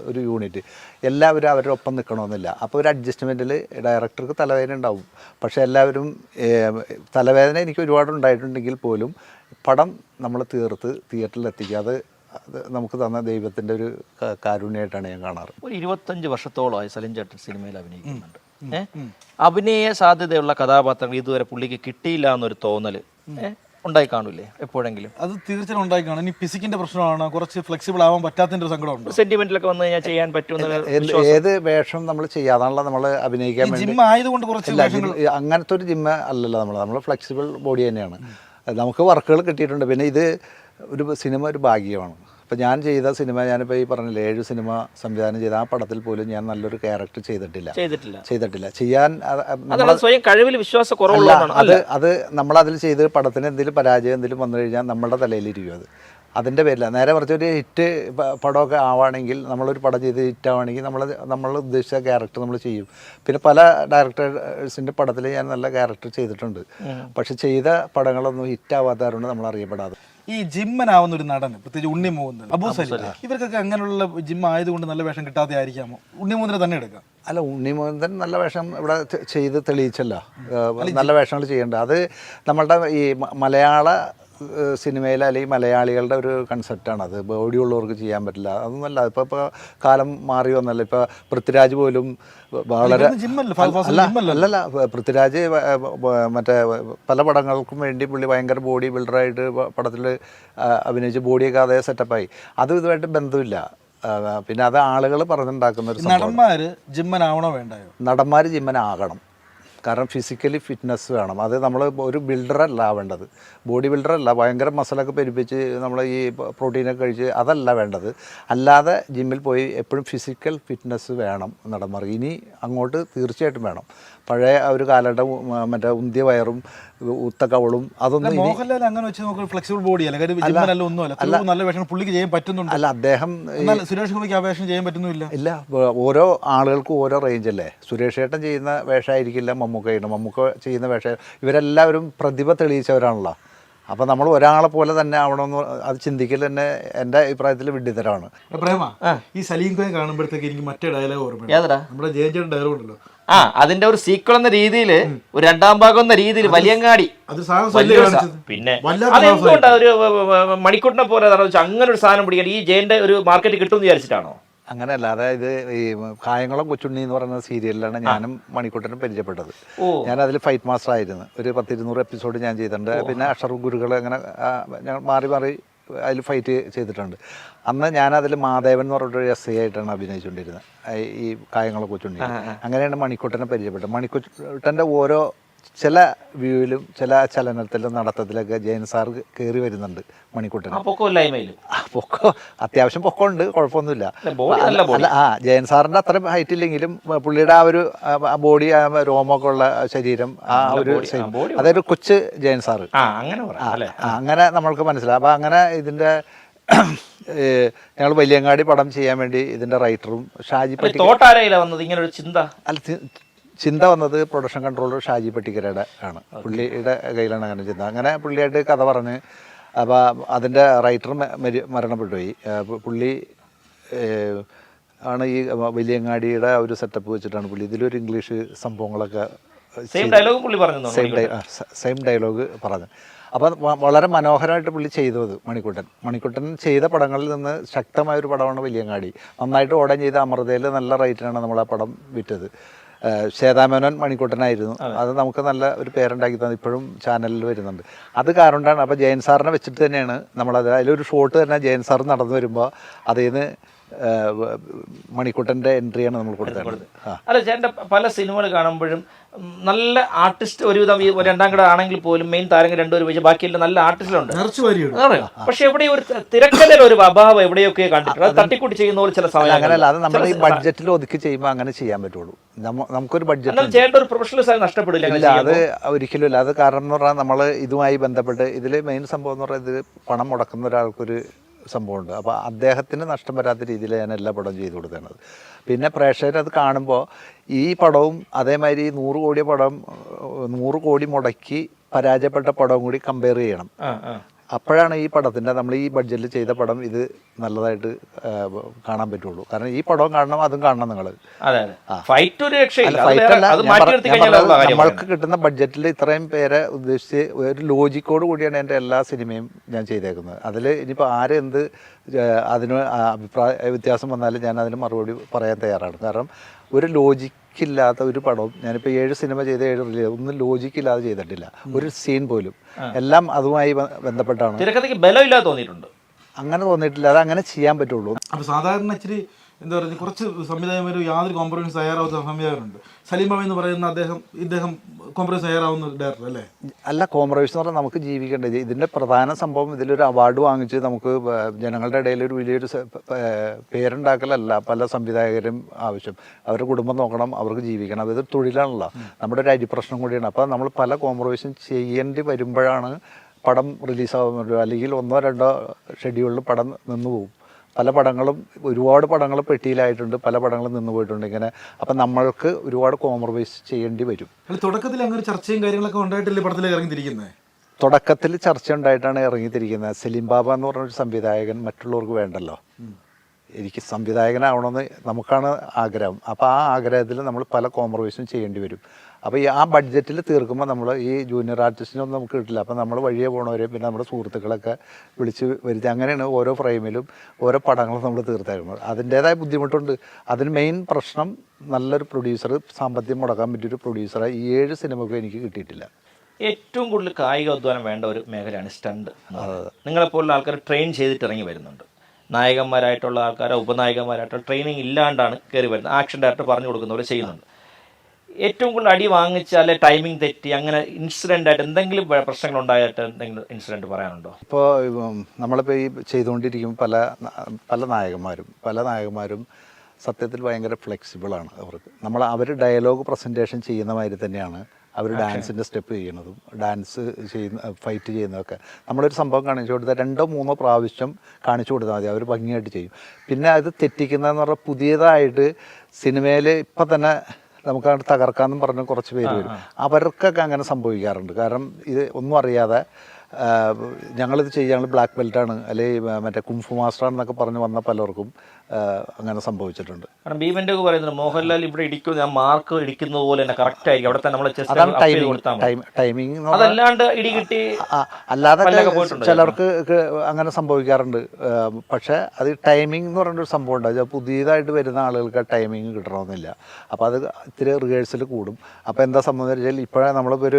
ഒരു യൂണിറ്റ് എല്ലാവരും അവരുടെ ഒപ്പം നിൽക്കണമെന്നില്ല. അപ്പോൾ ഒരു അഡ്ജസ്റ്റ്മെൻറ്റിൽ ഡയറക്ടർക്ക് തലവേദന ഉണ്ടാവും. പക്ഷേ എല്ലാവരും തലവേദന എനിക്ക് ഒരുപാട് ഉണ്ടായിട്ടുണ്ടെങ്കിൽ പോലും പടം നമ്മൾ തീർത്ത് തിയേറ്ററിൽ എത്തിക്കാതെ നമുക്ക് തന്ന ദൈവത്തിൻ്റെ ഒരു കാരുണ്യമായിട്ടാണ് ഞാൻ കാണാറ്. ഒരു 25 വർഷത്തോളമായി സലിം ചേട്ടൻ സിനിമയിൽ അഭിനയിക്കുന്നുണ്ട്. അഭിനയ സാധ്യതയുള്ള കഥാപാത്രങ്ങൾ ഇതുവരെ പുള്ളിക്ക് കിട്ടിയില്ല എന്നൊരു തോന്നൽ ഉണ്ടായി കാണൂലേ എപ്പോഴെങ്കിലും? അത് തീർച്ചയായും ഉണ്ടായി കാണും. ഇനി ഫിസിക്കിന്റെ പ്രശ്നമാണ്, കുറച്ച് ഫ്ലെക്സിബിൾ ആവാൻ പറ്റാത്തതിന്റെ ഒരു സങ്കടമുണ്ട്. സെന്റിമെന്റിലൊക്കെ വന്നു കഴിഞ്ഞാൽ ചെയ്യാൻ പറ്റുന്ന ഏത് വേഷം നമ്മൾ ചെയ്യാതാണല്ലോ നമ്മൾ അഭിനയിക്കാൻ വേണ്ടി. ജിം ആയതുകൊണ്ട് കുറച്ച് അങ്ങനത്തെ ഒരു ജിമ്മ് അല്ലല്ലോ നമ്മൾ ഫ്ലെക്സിബിൾ ബോഡി തന്നെയാണ്. നമുക്ക് വർക്കുകൾ കിട്ടിയിട്ടുണ്ട്. പിന്നെ ഇത് ഒരു സിനിമ ഒരു ഭാഗ്യമാണ്. അപ്പോൾ ഞാൻ ചെയ്ത സിനിമ, ഞാനിപ്പോൾ ഈ പറഞ്ഞില്ല 7 സിനിമ സംവിധാനം ചെയ്ത ആ പടത്തിൽ പോലും ഞാൻ നല്ലൊരു ക്യാരക്ടർ ചെയ്തിട്ടില്ല. ചെയ്യാൻ സ്വയം കഴിവിൽ വിശ്വാസം അത് നമ്മളതിൽ ചെയ്ത് പടത്തിന് എന്തെങ്കിലും പരാജയം എന്തെങ്കിലും വന്നു കഴിഞ്ഞാൽ നമ്മുടെ തലയിലിരിക്കും. അതിൻ്റെ പേരില്ല. നേരെ മറിച്ച് ഒരു ഹിറ്റ് പടമൊക്കെ ആവുകയാണെങ്കിൽ, നമ്മളൊരു പടം ചെയ്ത് ഹിറ്റ് ആവുകയാണെങ്കിൽ നമ്മൾ ഉദ്ദേശിച്ച ക്യാരക്ടർ നമ്മൾ ചെയ്യും. പിന്നെ പല ഡയറക്ടേഴ്സിൻ്റെ പടത്തിൽ ഞാൻ നല്ല ക്യാരക്ടർ ചെയ്തിട്ടുണ്ട്. പക്ഷെ ചെയ്ത പടങ്ങളൊന്നും ഹിറ്റ് ആവാത്തവരുണ്ട് നമ്മൾ അറിയപ്പെടാതെ. ഈ ജിമ്മനാവുന്ന ഒരു നടൻ, പ്രത്യേകിച്ച് ഉണ്ണി മോഹൻലാൽ, അബൂ സലീം, ഇവർക്കൊക്കെ അങ്ങനെയുള്ള ജിം ആയതുകൊണ്ട് നല്ല വേഷം കിട്ടാതെ ആയിരിക്കാമോ? ഉണ്ണി മോഹൻലാൽ തന്നെ എടുക്കാം. അല്ല, ഉണ്ണി മോഹൻലാൽ നല്ല വേഷം ഇവിടെ ചെയ്ത് തെളിയിച്ചല്ലോ. നല്ല വേഷങ്ങൾ ചെയ്യേണ്ടത് അത് നമ്മളുടെ ഈ മലയാള സിനിമയിൽ അല്ലെങ്കിൽ മലയാളികളുടെ ഒരു കൺസെപ്റ്റാണ്. അത് ബോഡി ഉള്ളവർക്ക് ചെയ്യാൻ പറ്റില്ല. അതൊന്നുമല്ല. ഇപ്പോൾ കാലം മാറി വന്നല്ലോ. ഇപ്പോൾ പൃഥ്വിരാജ് പോലും വളരെ അല്ലല്ല, പൃഥ്വിരാജ് മറ്റേ പല പടങ്ങൾക്കും വേണ്ടി പുള്ളി ഭയങ്കര ബോഡി ബിൽഡറായിട്ട് പടത്തിൽ അഭിനയിച്ച് ബോഡിയൊക്കെ അതേ സെറ്റപ്പായി. അതും ഇതുമായിട്ട് ബന്ധമില്ല. പിന്നെ അത് ആളുകൾ പറഞ്ഞുണ്ടാക്കുന്ന ഒരു നടന്മാർ ജിമ്മനാവണോ വേണ്ടായോ? നടന്മാർ ജിമ്മനാകണം. കാരണം ഫിസിക്കലി ഫിറ്റ്നസ് വേണം. അത് നമ്മൾ ഒരു ബിൽഡറല്ല ആവേണ്ടത്, ബോഡി ബിൽഡറല്ല, ഭയങ്കര മസിലൊക്കെ പെരുപ്പിച്ച് നമ്മൾ ഈ പ്രോട്ടീനൊക്കെ കഴിച്ച് അതല്ല വേണ്ടത്. അല്ലാതെ ജിമ്മിൽ പോയി എപ്പോഴും ഫിസിക്കൽ ഫിറ്റ്നസ് വേണം നടന്മാർക്ക്. ഇനി അങ്ങോട്ട് തീർച്ചയായിട്ടും വേണം. പഴയ ഒരു കാലഘട്ടം മറ്റേ ഉന്തിയ വയറും ഉത്തക്കവളും അതൊന്നും മോഹൻലാൽ അങ്ങനെ വെച്ച് നോക്കുക ഫ്ലെക്സിബിൾ ബോഡി ഒന്നുമല്ല. നല്ല വേഷം പുള്ളിക്ക് ചെയ്യാൻ പറ്റുന്നുണ്ട്. അല്ല, അദ്ദേഹം സുരേഷ് ഗോപിക്ക് ആ വേഷം ചെയ്യാൻ പറ്റുന്നില്ല. ഇല്ല, ഓരോ ആളുകൾക്കും ഓരോ റേഞ്ച് അല്ലേ. സുരേഷ് ഏട്ടൻ ചെയ്യുന്ന വേഷമായിരിക്കില്ല മമ്മൂക്ക ചെയ്യുന്ന വേഷം. ഇവരെല്ലാവരും പ്രതിഭ തെളിയിച്ചവരാണല്ലോ. അപ്പോൾ നമ്മൾ ഒരാളെ പോലെ തന്നെ ആവണമെന്ന് അത് ചിന്തിക്കൽ തന്നെ എൻ്റെ അഭിപ്രായത്തിൽ വിഡ്ഢിത്തരമാണ്. ഈ സലീം ഖാൻ കാണുമ്പോഴത്തേക്ക് എനിക്ക് മറ്റേ ഡയലോഗ് ഓർമ്മ, നമ്മുടെ ജയൻ ഡയലോഗ് ഉണ്ടല്ലോ, അതിന്റെ ഒരു സീക്വൽ എന്ന രീതിയിൽ, ഒരു രണ്ടാം ഭാഗം എന്ന രീതിയിൽ വലിയങ്ങാടി. പിന്നെ അതെന്തുകൊണ്ട് ഒരു മണിക്കൂട്ടിനെ പോലെ അങ്ങനെ ഒരു സാധനം പിടിക്കാൻ ഈ ജയന്റെ ഒരു മാർക്കറ്റ് കിട്ടും എന്ന് വിചാരിച്ചിട്ടാണോ? അങ്ങനെയല്ല. അതായത് ഈ കായംകുളം കൊച്ചുണ്ണി എന്ന് പറയുന്ന സീരിയലിലാണ് ഞാനും മണിക്കൂട്ടനും പരിചയപ്പെട്ടത്. ഞാനതിൽ ഫൈറ്റ് മാസ്റ്റർ ആയിരുന്നു. ഒരു 100-200 എപ്പിസോഡ് ഞാൻ ചെയ്തിട്ടുണ്ട്. പിന്നെ അക്ഷർ ഗുരുകൾ അങ്ങനെ ഞങ്ങൾ മാറി മാറി അതിൽ ഫൈറ്റ് ചെയ്തിട്ടുണ്ട്. അന്ന് ഞാനതിൽ മാധവൻ എന്ന് പറഞ്ഞിട്ടൊരു SI ആയിട്ടാണ് അഭിനയിച്ചുകൊണ്ടിരുന്നത് ഈ കായംകുളം കൊച്ചുണ്ണി. അങ്ങനെയാണ് മണിക്കൂട്ടനെ പരിചയപ്പെട്ടത്. മണിക്കൂട്ടൻ്റെ ഓരോ ചില വ്യൂവിലും ചില ചലനത്തിലും നടത്തത്തിലൊക്കെ ജയൻ സാർ കയറി വരുന്നുണ്ട് മണിക്കൂട്ടൻ. പൊക്കം അത്യാവശ്യം പൊക്കമുണ്ട്, കുഴപ്പമൊന്നുമില്ല. ജയൻ സാറിൻ്റെ അത്ര ഹൈറ്റ് ഇല്ലെങ്കിലും പുള്ളിയുടെ ആ ഒരു ബോഡി, രോമൊക്കെ ഉള്ള ശരീരം, ആ ഒരു അതൊരു കൊച്ചു ജയൻ സാറ് അങ്ങനെ നമ്മൾക്ക് മനസ്സിലാവും. അപ്പം അങ്ങനെ ഇതിൻ്റെ ഞങ്ങൾ വലിയങ്ങാടി പടം ചെയ്യാൻ വേണ്ടി ഇതിൻ്റെ റൈറ്ററും ഷാജി ചിന്ത വന്നത് പ്രൊഡക്ഷൻ കൺട്രോളർ ഷാജി പട്ടിക്കരയുടെ ആണ്. പുള്ളിയുടെ കയ്യിലാണ് അങ്ങനെ ചിന്ത. അങ്ങനെ പുള്ളിയായിട്ട് കഥ പറഞ്ഞ്, അപ്പോൾ അതിൻ്റെ റൈറ്റർ മരണപ്പെട്ടു പോയി. പുള്ളി ആണ് ഈ വലിയങ്ങാടിയുടെ ഒരു സെറ്റപ്പ് വെച്ചിട്ടാണ് പുള്ളി ഇതിലൊരു ഇംഗ്ലീഷ് സംഭവങ്ങളൊക്കെ സെയിം ഡയലോഗ് പറഞ്ഞു. അപ്പോൾ വളരെ മനോഹരമായിട്ട് പുള്ളി ചെയ്തത് മണിക്കൂട്ടൻ ചെയ്ത പടങ്ങളിൽ നിന്ന് ശക്തമായൊരു പടമാണ് വലിയങ്ങാടി. നന്നായിട്ട് ഓടാൻ ചെയ്ത അമൃതയിൽ നല്ല റേറ്റിനാണ് നമ്മൾ ആ പടം വിറ്റത്. ശ്വേതാമേനോൻ മണിക്കൂട്ടനായിരുന്നു. അത് നമുക്ക് നല്ല ഒരു പേരുണ്ടാക്കി തന്നെ ഇപ്പോഴും ചാനലിൽ വരുന്നുണ്ട്. അത് കാരണമാണ്. അപ്പോൾ ജയൻ സാറിനെ വെച്ചിട്ട് തന്നെയാണ് നമ്മളത് അതിലൊരു ഷോട്ട് തന്നെ ജയൻ സാർ നടന്നു വരുമ്പോൾ അതിൽ നിന്ന് മണിക്കൂട്ടൻ്റെ എൻട്രിയാണ് നമ്മൾ കൊടുത്തത്. അല്ല, ചേട്ടൻ്റെ പല സിനിമകൾ കാണുമ്പോഴും നല്ല ആർട്ടിസ്റ്റ് ഒരുവിധം ഈ രണ്ടാം കട ആണെങ്കിൽ പോലും മെയിൻ താരങ്ങൾ രണ്ടുപേരും വെച്ച് ബാക്കിയെല്ലാം നല്ല ആർട്ടിസ്റ്റിലുണ്ട്. പക്ഷെ എവിടെ ഒരു തിരക്കഥയുടെ ഒരു അഭാവം എവിടെയൊക്കെ കണ്ടിട്ടുണ്ട്. അത് തട്ടിക്കൂട്ടി ചെയ്യുന്ന പോലെ ചില സമയം. അങ്ങനെയല്ല, അത് നമ്മൾ ഈ ബഡ്ജറ്റിൽ ഒതുക്കി ചെയ്യുമ്പോൾ അങ്ങനെ ചെയ്യാൻ പറ്റുള്ളൂ. നമുക്കൊരു ബഡ്ജറ്റ് ചേട്ടൻ ഒരു പ്രൊഫഷണൽ നഷ്ടപ്പെടില്ല. അത് ഒരിക്കലും ഇല്ല. അത് കാരണം എന്ന് പറഞ്ഞാൽ നമ്മൾ ഇതുമായി ബന്ധപ്പെട്ട് ഇതിൽ മെയിൻ സംഭവം എന്ന് പറഞ്ഞാൽ ഇത് പണം മുടക്കുന്ന ഒരാൾക്കൊരു സംഭവമുണ്ട്. അപ്പോൾ അദ്ദേഹത്തിന് നഷ്ടം വരാത്ത രീതിയിൽ ഞാൻ എല്ലാ പടവും ചെയ്തു കൊടുക്കുന്നത്. പിന്നെ പ്രേക്ഷകർ അത് കാണുമ്പോൾ ഈ പടവും അതേമാതിരി 100 കോടി പടം 100 കോടി മുടക്കി പരാജയപ്പെട്ട പടവും കൂടി കമ്പയർ ചെയ്യണം. അപ്പോഴാണ് ഈ പടത്തിൻ്റെ നമ്മൾ ഈ ബഡ്ജറ്റിൽ ചെയ്ത പടം ഇത് നല്ലതായിട്ട് കാണാൻ പറ്റുള്ളൂ. കാരണം ഈ പടവും കാണണം, അതും കാണണം നിങ്ങൾ. നമ്മൾക്ക് കിട്ടുന്ന ബഡ്ജറ്റിൽ ഇത്രയും പേരെ ഉദ്ദേശിച്ച് ഒരു ലോജിക്കോട് കൂടിയാണ് എൻ്റെ എല്ലാ സിനിമയും ഞാൻ ചെയ്തേക്കുന്നത്. അതിൽ ഇനിയിപ്പോൾ ആരെന്ത് അതിന് അഭിപ്രായ വ്യത്യാസം വന്നാലും ഞാൻ അതിന് മറുപടി പറയാൻ തയ്യാറാണ്. കാരണം ഒരു ലോജിക്കില്ലാത്ത ഒരു പടവും ഞാനിപ്പോൾ 7 സിനിമ ചെയ്ത 7 റിലീസ് ഒന്നും ലോജിക്കില്ലാതെ ചെയ്തിട്ടില്ല. ഒരു സീൻ പോലും. എല്ലാം അതുമായി ബന്ധപ്പെട്ടാണ്. തിരക്കഥയ്ക്ക് ബലമില്ലാതെ തോന്നിയിട്ടുണ്ട്. അങ്ങനെ തോന്നിയിട്ടില്ല. അത് അങ്ങനെ ചെയ്യാൻ പറ്റുള്ളൂ. അപ്പോൾ സാധാരണ ഇച്ചിരി എന്താ പറയുക, കുറച്ച് സംവിധായകർ യാതൊരു കോംപ്രമൈസ് തയ്യാറാവുന്ന സംവിധായകരുണ്ട്. സലീം ബാബു എന്ന് പറയുന്ന ഇദ്ദേഹം കോംപ്രമൈസ് തയ്യാറാവുന്ന ഡയറക്ടർ അല്ലേ? അല്ല, കോംപ്രമൈസ് എന്ന് പറഞ്ഞാൽ നമുക്ക് ജീവിക്കേണ്ടത്. ഇതിൻ്റെ പ്രധാന സംഭവം ഇതിലൊരു അവാർഡ് വാങ്ങിച്ച് നമുക്ക് ജനങ്ങളുടെ ഇടയിൽ ഒരു വലിയൊരു പേരുണ്ടാക്കലല്ല പല സംവിധായകരും ആവശ്യം. അവരുടെ കുടുംബം നോക്കണം, അവർക്ക് ജീവിക്കണം. ഇത് തൊഴിലാണല്ലോ, നമ്മുടെ ഒരു അരിപ്രശ്നം കൂടിയാണ്. അപ്പോൾ നമ്മൾ പല കോംപ്രമൈസും ചെയ്യേണ്ടി വരുമ്പോഴാണ് പടം റിലീസാകുന്നത്. അല്ലെങ്കിൽ 1-2 ഷെഡ്യൂളിൽ പടം നിന്നു പോകും. പല പടങ്ങളും, ഒരുപാട് പടങ്ങൾ പെട്ടിയിലായിട്ടുണ്ട്, പല പടങ്ങളും നിന്ന് പോയിട്ടുണ്ട് ഇങ്ങനെ. അപ്പം നമ്മൾക്ക് ഒരുപാട് കോംപ്രമൈസ് ചെയ്യേണ്ടി വരും. തുടക്കത്തിൽ അങ്ങനെ ചർച്ചയും കാര്യങ്ങളൊക്കെ ഉണ്ടായിട്ടില്ലേ പടത്തിലേക്ക് ഇറങ്ങിത്തിരിക്കുന്നത്? തുടക്കത്തിൽ ചർച്ച ഉണ്ടായിട്ടാണ് ഇറങ്ങിത്തിരിക്കുന്നത്. സലീം ബാബ എന്ന് പറഞ്ഞൊരു സംവിധായകൻ മറ്റുള്ളവർക്ക് വേണ്ടല്ലോ. എനിക്ക് സംവിധായകനാവണമെന്ന് നമുക്കാണ് ആഗ്രഹം. അപ്പോൾ ആ ആഗ്രഹത്തിൽ നമ്മൾ പല കോംപ്രമൈസും ചെയ്യേണ്ടി വരും. അപ്പോൾ ആ ബഡ്ജറ്റിൽ തീർക്കുമ്പോൾ നമ്മൾ ഈ ജൂനിയർ ആർട്ടിസ്റ്റിനൊന്നും നമുക്ക് കിട്ടില്ല. അപ്പോൾ നമ്മൾ വഴിയെ പോകണവരെയും പിന്നെ നമ്മുടെ സുഹൃത്തുക്കളൊക്കെ വിളിച്ച് വരുത്തി അങ്ങനെയാണ് ഓരോ ഫ്രെയിമിലും ഓരോ പടങ്ങളും നമ്മൾ തീർത്തേക്കുന്നത്. അതിൻ്റേതായ ബുദ്ധിമുട്ടുണ്ട്. അതിന് മെയിൻ പ്രശ്നം നല്ലൊരു പ്രൊഡ്യൂസർ, സാമ്പത്തികം മുടക്കാൻ പറ്റിയൊരു പ്രൊഡ്യൂസറെ ഈ 7 സിനിമക്കും എനിക്ക് കിട്ടിയിട്ടില്ല. ഏറ്റവും കൂടുതൽ കായിക അധ്വാനം വേണ്ട ഒരു മേഖലയാണ് സ്റ്റണ്ട്. നിങ്ങളെപ്പോലുള്ള ആൾക്കാർ ട്രെയിൻ ചെയ്തിട്ട് ഇറങ്ങി വരുന്നുണ്ട്. നായകന്മാരായിട്ടുള്ള ആൾക്കാരോ ഉപനായകന്മാരായിട്ടുള്ള ട്രെയിനിങ് ഇല്ലാണ്ടാണ് കയറി വരുന്നത്. ആക്ഷൻ ഡയറക്ടർ പറഞ്ഞു കൊടുക്കുന്ന പോലെ ചെയ്യുന്നുണ്ട്. ഏറ്റവും കൂടുതൽ അടി വാങ്ങിച്ചാൽ ടൈമിംഗ് തെറ്റി അങ്ങനെ ഇൻസിഡൻ്റ് ആയിട്ട് എന്തെങ്കിലും പ്രശ്നങ്ങൾ ഉണ്ടായിട്ട് എന്തെങ്കിലും ഇൻസിഡൻറ്റ് പറയാനുണ്ടോ? ഇപ്പോൾ നമ്മളിപ്പോൾ ഈ ചെയ്തുകൊണ്ടിരിക്കുമ്പോൾ പല നായകന്മാരും സത്യത്തിൽ ഭയങ്കര ഫ്ലെക്സിബിളാണ്. അവർ ഡയലോഗ് പ്രസൻറ്റേഷൻ ചെയ്യുന്ന മാതിരി തന്നെയാണ് അവർ ഡാൻസിൻ്റെ സ്റ്റെപ്പ് ചെയ്യുന്നതും ഫൈറ്റ് ചെയ്യുന്നതൊക്കെ. നമ്മളൊരു സംഭവം കാണിച്ചു കൊടുത്താൽ 2-3 പ്രാവശ്യം കാണിച്ചു കൊടുത്താൽ മതി, അവർ ഭംഗിയായിട്ട് ചെയ്യും. പിന്നെ അത് തെറ്റിക്കുന്നതെന്ന് പറഞ്ഞാൽ പുതിയതായിട്ട് സിനിമയിൽ ഇപ്പം തന്നെ നമുക്കത് തകർക്കാമെന്നും പറഞ്ഞ് കുറച്ച് പേര് വരും. അവർക്കൊക്കെ അങ്ങനെ സംഭവിക്കാറുണ്ട്. കാരണം ഇത് ഒന്നും അറിയാതെ ഞങ്ങളിത് ഞങ്ങൾ ബ്ലാക്ക് ബെൽറ്റാണ് അല്ലെങ്കിൽ മറ്റേ കുംഫു മാസ്റ്ററാണെന്നൊക്കെ പറഞ്ഞ് വന്ന പലർക്കും അങ്ങനെ സംഭവിച്ചിട്ടുണ്ട്. കാരണം ഭീമന്റെ ഒക്കെ പറയുന്നത് മോഹൻലാൽ ഇവിടെ ഇടിക്കും, ഞാൻ മാർക്ക് ഇടിക്കുന്നത് പോലെ തന്നെ കറക്റ്റ് ആയിരിക്കും. അവിടെ തന്നെ നമ്മളെ ടൈമിങ് അതല്ലാണ്ട് ഇടി കിട്ടി അല്ലാതെ ചിലർക്ക് അങ്ങനെ സംഭവിക്കാറുണ്ട്. പക്ഷേ അത് ടൈമിംഗ് എന്ന് പറഞ്ഞൊരു സംഭവം ഉണ്ട്. അത് പുതിയതായിട്ട് വരുന്ന ആളുകൾക്ക് ആ ടൈമിങ് കിട്ടണമെന്നില്ല. അപ്പോൾ അത് ഇത്തിരി റിഹേഴ്സൽ കൂടും. അപ്പോൾ എന്താ സംബന്ധിച്ചാൽ ഇപ്പോഴേ നമ്മളിപ്പോൾ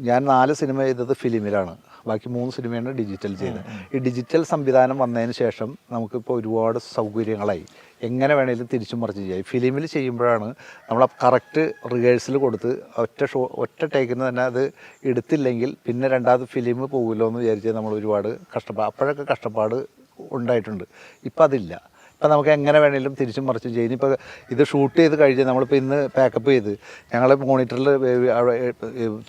ഞാൻ 4 സിനിമ ചെയ്തത് ഫിലിമിലാണ്, ബാക്കി 3 സിനിമയാണ് ഡിജിറ്റൽ ചെയ്തത്. ഈ ഡിജിറ്റൽ സംവിധാനം വന്നതിന് ശേഷം നമുക്കിപ്പോൾ ഒരുപാട് സൗകര്യങ്ങളായി, എങ്ങനെ വേണമെങ്കിലും തിരിച്ചും മറിച്ച് ചെയ്യാം. ഫിലിമിൽ ചെയ്യുമ്പോഴാണ് നമ്മൾ കറക്റ്റ് റിഹേഴ്സൽ കൊടുത്ത് ഒറ്റ ടേക്കിന് തന്നെ അത് എടുത്തില്ലെങ്കിൽ പിന്നെ രണ്ടാമത് ഫിലിം പോകുമല്ലോ എന്ന് വിചാരിച്ച് നമ്മൾ ഒരുപാട് അപ്പോഴൊക്കെ കഷ്ടപ്പാട് ഉണ്ടായിട്ടുണ്ട്. ഇപ്പം അതില്ല. ഇപ്പം നമുക്ക് എങ്ങനെ വേണമെങ്കിലും തിരിച്ചും മറിച്ചും ചെയ്യും. ഇനിയിപ്പോൾ ഇത് ഷൂട്ട് ചെയ്ത് കഴിഞ്ഞ് നമ്മളിപ്പോൾ ഇന്ന് പാക്കപ്പ് ചെയ്ത് ഞങ്ങൾ മോണിറ്ററിൽ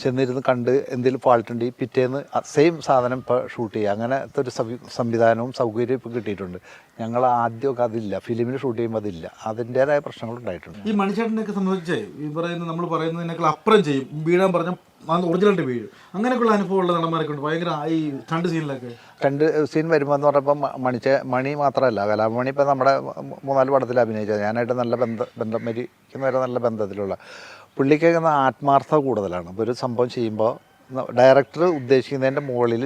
ചെന്നിരുന്ന് കണ്ട് എന്തെങ്കിലും ഫാൾട്ട് ഉണ്ടെങ്കിൽ പിറ്റേന്ന് സെയിം സാധനം ഇപ്പോൾ ഷൂട്ട് ചെയ്യുക. അങ്ങനത്തെ ഒരു സംവിധാനവും സൗകര്യവും ഇപ്പോൾ കിട്ടിയിട്ടുണ്ട്. ഞങ്ങൾ ആദ്യമൊക്കെ അതില്ല, ഫിലിമിൽ ഷൂട്ട് ചെയ്യുമ്പോൾ അതില്ല. അതിൻ്റേതായ പ്രശ്നങ്ങൾ ഉണ്ടായിട്ടുണ്ട്. ഈ മണിച്ചേട്ടനെയൊക്കെ സംബന്ധിച്ച് നമ്മൾ പറയുന്നതിനേക്കാൾ അപ്പുറം ചെയ്യും, വീഴാൻ പറഞ്ഞാൽ ഒറിജിനാലിറ്റി വീഴും. അങ്ങനെയൊക്കെയുള്ള അനുഭവമുള്ള നടന്മാരൊക്കെ ഉണ്ട് ഭയങ്കര ഈ സ്റ്റണ്ട് സീനിലൊക്കെ. സ്റ്റണ്ട് സീൻ വരുമ്പോൾ എന്ന് പറഞ്ഞപ്പോൾ മണി മാത്രമല്ല, കലാഭമണി ഇപ്പം നമ്മുടെ 3-4 പടത്തിൽ അഭിനയിച്ചത്. ഞാനായിട്ട് നല്ല ബന്ധം മരിക്കുന്നവരെ നല്ല ബന്ധത്തിലുള്ള പുള്ളിക്ക് ആത്മാർത്ഥത കൂടുതലാണ്. ഇപ്പോൾ ഒരു സംഭവം ചെയ്യുമ്പോൾ ഡയറക്ടർ ഉദ്ദേശിക്കുന്നതിൻ്റെ മുകളിൽ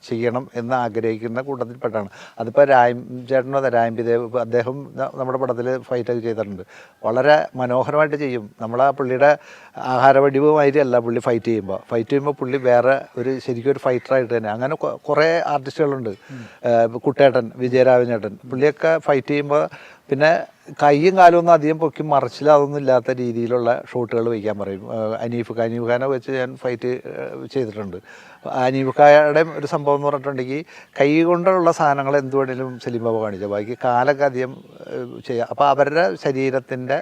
ചെയ്യണം എന്ന് ആഗ്രഹിക്കുന്ന കൂട്ടത്തിൽപ്പെട്ടാണ്. അതിപ്പോൾ രാംപിദേവ് അദ്ദേഹം നമ്മുടെ പടത്തിൽ ഫൈറ്റൊക്കെ ചെയ്തിട്ടുണ്ട്. വളരെ മനോഹരമായിട്ട് ചെയ്യും. നമ്മളാ പുള്ളിയുടെ ആഹാരവടിവുമായിട്ടല്ല പുള്ളി ഫൈറ്റ് ചെയ്യുമ്പോൾ പുള്ളി വേറെ ശരിക്കും ഒരു ഫൈറ്ററായിട്ട് തന്നെ. അങ്ങനെ കുറേ ആർട്ടിസ്റ്റുകളുണ്ട്. കുട്ടേട്ടൻ, വിജയരാഘവൻ പുള്ളിയൊക്കെ ഫൈറ്റ് ചെയ്യുമ്പോൾ പിന്നെ കൈയും കാലും ഒന്നും അധികം പൊക്കി മറിച്ചിൽ അതൊന്നും ഇല്ലാത്ത രീതിയിലുള്ള ഷോട്ടുകൾ വയ്ക്കാൻ പറയും. അനീഫ് ഖാനെ വെച്ച് ഞാൻ ഫൈറ്റ് ചെയ്തിട്ടുണ്ട്. അനീഫ് ഖായുടെ ഒരു സംഭവം എന്ന് പറഞ്ഞിട്ടുണ്ടെങ്കിൽ കൈ കൊണ്ടുള്ള സാധനങ്ങൾ എന്ത് വേണമെങ്കിലും സലീം ബാബു കാണിച്ചാൽ ബാക്കി കാലൊക്കെ അധികം ചെയ്യാം. അപ്പോൾ അവരുടെ ശരീരത്തിൻ്റെ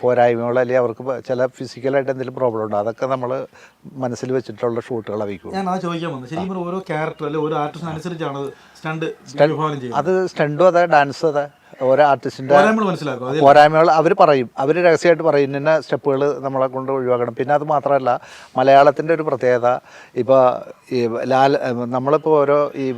പോരായ്മകൾ അല്ലെങ്കിൽ അവർക്ക് ചില ഫിസിക്കലായിട്ട് എന്തെങ്കിലും പ്രോബ്ലം ഉണ്ടോ അതൊക്കെ നമ്മൾ മനസ്സിൽ വെച്ചിട്ടുള്ള ഷൂട്ടുകൾ വയ്ക്കും. ഞാൻ അത് ചോദിക്കാൻ വന്നത് ശരിക്കും ഓരോ ക്യാരക്ടർ അല്ലെങ്കിൽ ഓരോ ആർട്ടിസ്റ്റിന് അനുസരിച്ചാണ് അത് സ്റ്റണ്ടും അതെ ഡാൻസും അതെ ഓരോ ആർട്ടിസ്റ്റിൻ്റെ പോരായ്മകൾ അവർ പറയും. അവർ രഹസ്യമായിട്ട് പറയും ഇന്ന സ്റ്റെപ്പുകൾ നമ്മളെ കൊണ്ട് ഒഴിവാക്കണം. പിന്നെ അത് മാത്രമല്ല മലയാളത്തിൻ്റെ ഒരു പ്രത്യേകത ഇപ്പോൾ ഈ നമ്മളിപ്പോൾ ഓരോ ഈ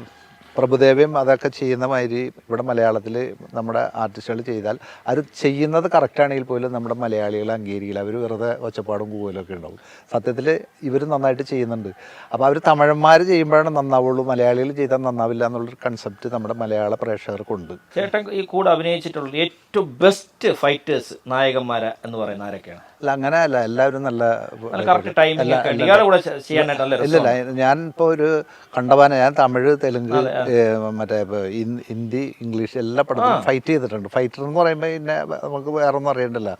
പ്രഭുദേവയും അതൊക്കെ ചെയ്യുന്ന മാതിരി ഇവിടെ മലയാളത്തിൽ നമ്മുടെ ആർട്ടിസ്റ്റുകൾ ചെയ്താൽ അത് ചെയ്യുന്നത് കറക്റ്റാണെങ്കിൽ പോലും നമ്മുടെ മലയാളികൾ അംഗീകരിക്കില്ല. അവർ വെറുതെ ഒച്ചപ്പാടും കൂവലൊക്കെ ഉണ്ടാവും. സത്യത്തിൽ ഇവർ നന്നായിട്ട് ചെയ്യുന്നുണ്ട്. അപ്പോൾ അവർ തമിഴന്മാർ ചെയ്യുമ്പോഴാണ് നന്നാവുള്ളൂ, മലയാളികൾ ചെയ്താൽ നന്നാവില്ല എന്നുള്ളൊരു കൺസെപ്റ്റ് നമ്മുടെ മലയാള പ്രേക്ഷകർക്കുണ്ട്. ചേട്ടൻ ഈ കൂടെ അഭിനയിച്ചിട്ടുള്ള ഏറ്റവും ബെസ്റ്റ് ഫൈറ്റേഴ്സ് നായകന്മാർ എന്ന് പറയുന്ന ആരൊക്കെയാണ്? അല്ല അങ്ങനെയല്ല, എല്ലാവരും നല്ല ഇല്ലല്ല. ഞാൻ ഇപ്പോൾ ഒരു കണ്ടവാന, ഞാൻ തമിഴ് തെലുങ്ക് മറ്റേ ഹിന്ദി, ഇംഗ്ലീഷ് എല്ലാ പടത്തിലും ഫൈറ്റ് ചെയ്തിട്ടുണ്ട്. ഫൈറ്റർ എന്ന് പറയുമ്പോൾ പിന്നെ നമുക്ക് വേറെ ഒന്നും അറിയണ്ടല്ലോ.